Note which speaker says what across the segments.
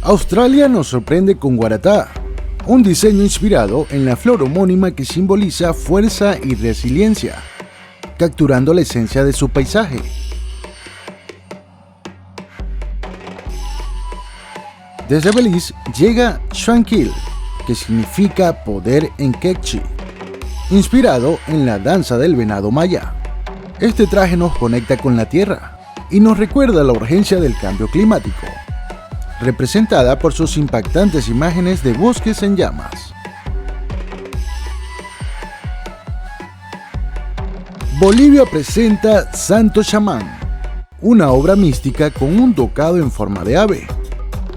Speaker 1: Australia nos sorprende con Waratah, un diseño inspirado en la flor homónima que simboliza fuerza y resiliencia, capturando la esencia de su paisaje. Desde Belice llega Shuangqil, que significa poder en quechua, inspirado en la danza del venado maya. Este traje nos conecta con la tierra y nos recuerda la urgencia del cambio climático, representada por sus impactantes imágenes de bosques en llamas. Bolivia presenta Santo Chamán, una obra mística con un tocado en forma de ave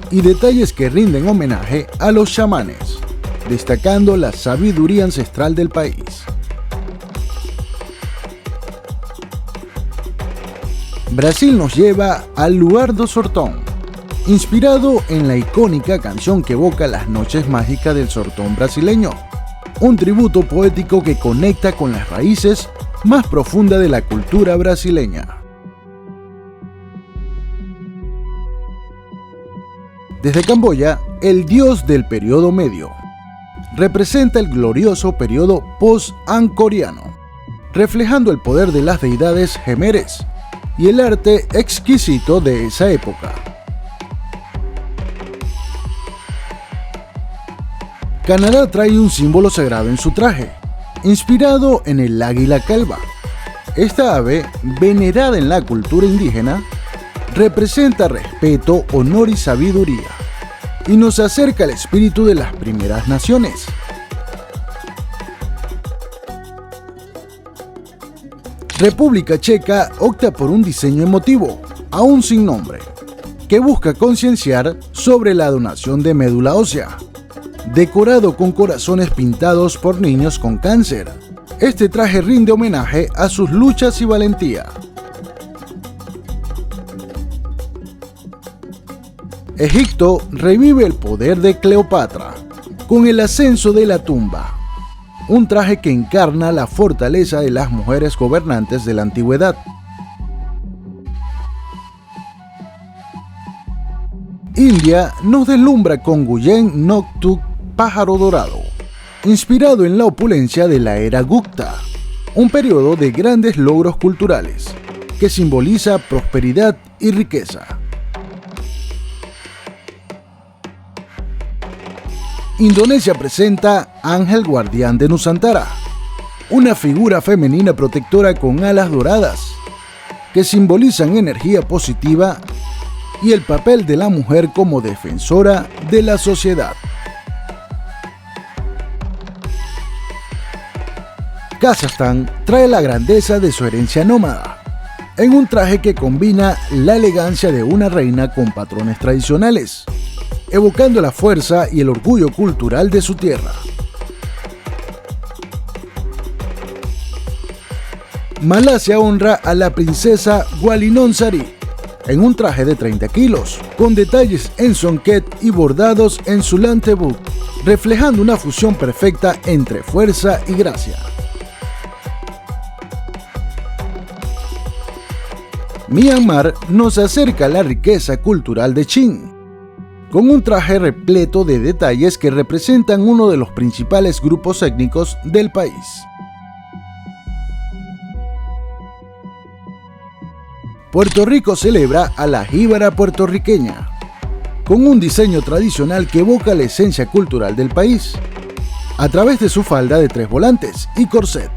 Speaker 1: y detalles que rinden homenaje a los chamanes, destacando la sabiduría ancestral del país. Brasil nos lleva al Luar do Sortón, inspirado en la icónica canción que evoca las noches mágicas del sortón brasileño, un tributo poético que conecta con las raíces más profundas de la cultura brasileña. Desde Camboya, el dios del periodo medio representa el glorioso periodo post-angkoriano, reflejando el poder de las deidades gemeres y el arte exquisito de esa época. Canadá trae un símbolo sagrado en su traje, inspirado en el águila calva. Esta ave, venerada en la cultura indígena, representa respeto, honor y sabiduría, y nos acerca al espíritu de las primeras naciones. República Checa opta por un diseño emotivo, aún sin nombre, que busca concienciar sobre la donación de médula ósea, decorado con corazones pintados por niños con cáncer. Este traje rinde homenaje a sus luchas y valentía. Egipto revive el poder de Cleopatra con el ascenso de la tumba, un traje que encarna la fortaleza de las mujeres gobernantes de la antigüedad. India nos deslumbra con Guyen Noctuk, pájaro dorado, inspirado en la opulencia de la era Gupta, un periodo de grandes logros culturales que simboliza prosperidad y riqueza. Indonesia presenta Ángel Guardián de Nusantara, una figura femenina protectora con alas doradas, que simbolizan energía positiva y el papel de la mujer como defensora de la sociedad. Kazajstán trae la grandeza de su herencia nómada, en un traje que combina la elegancia de una reina con patrones tradicionales, evocando la fuerza y el orgullo cultural de su tierra. Malasia honra a la princesa Walinon Sari en un traje de 30 kilos, con detalles en songket y bordados en Sulantebuk, reflejando una fusión perfecta entre fuerza y gracia. Myanmar nos acerca a la riqueza cultural de Chin, con un traje repleto de detalles que representan uno de los principales grupos étnicos del país. Puerto Rico celebra a la jíbara puertorriqueña, con un diseño tradicional que evoca la esencia cultural del país, a través de su falda de 3 volantes y corset.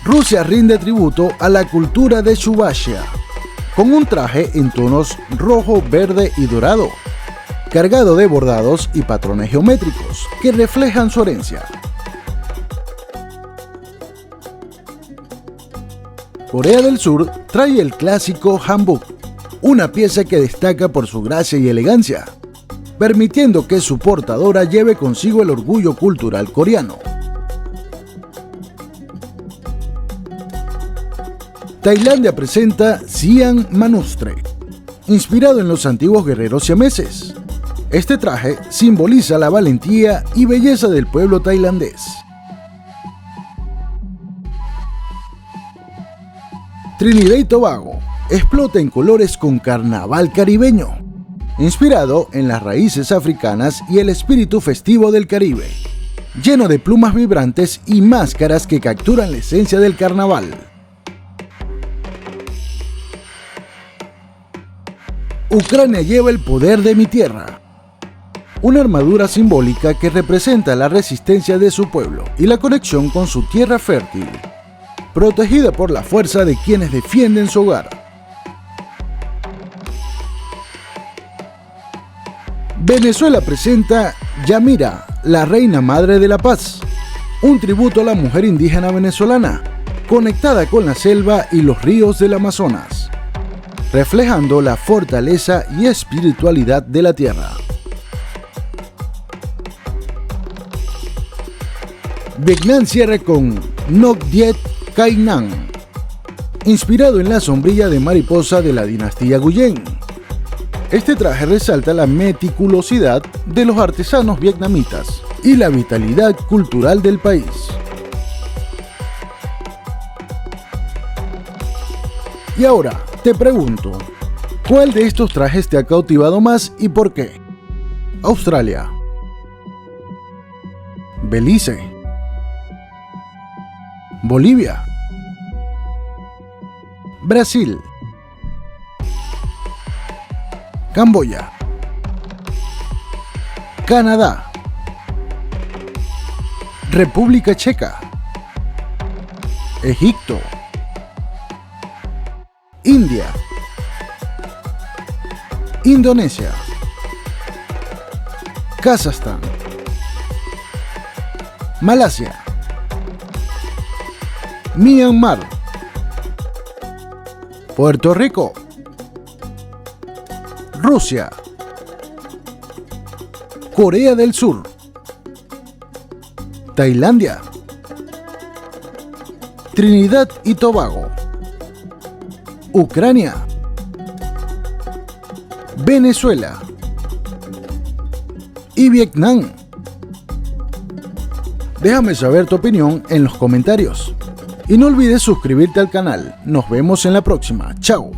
Speaker 1: Rusia rinde tributo a la cultura de Chuvashia, con un traje en tonos rojo, verde y dorado, cargado de bordados y patrones geométricos que reflejan su herencia. Corea del Sur trae el clásico hanbok, una pieza que destaca por su gracia y elegancia, permitiendo que su portadora lleve consigo el orgullo cultural coreano. Tailandia presenta Siam Manustre, inspirado en los antiguos guerreros siameses. Este traje simboliza la valentía y belleza del pueblo tailandés. Trinidad y Tobago explota en colores con carnaval caribeño, inspirado en las raíces africanas y el espíritu festivo del Caribe, lleno de plumas vibrantes y máscaras que capturan la esencia del carnaval. Ucrania lleva el poder de mi tierra. Una armadura simbólica que representa la resistencia de su pueblo y la conexión con su tierra fértil, protegida por la fuerza de quienes defienden su hogar. Venezuela presenta Yamira, la reina madre de la paz, un tributo a la mujer indígena venezolana, conectada con la selva y los ríos del Amazonas, reflejando la fortaleza y espiritualidad de la tierra. Vietnam cierra con Ngoc Diet Cai Nam, inspirado en la sombrilla de mariposa de la dinastía Nguyen. Este traje resalta la meticulosidad de los artesanos vietnamitas y la vitalidad cultural del país. Y ahora, te pregunto, ¿cuál de estos trajes te ha cautivado más y por qué? Australia, Belice, Bolivia, Brasil, Camboya, Canadá, República Checa, Egipto, India, Indonesia, Kazajstán, Malasia, Myanmar, Puerto Rico, Rusia, Corea del Sur, Tailandia, Trinidad y Tobago, Ucrania, Venezuela y Vietnam. Déjame saber tu opinión en los comentarios. Y no olvides suscribirte al canal. Nos vemos en la próxima. Chao.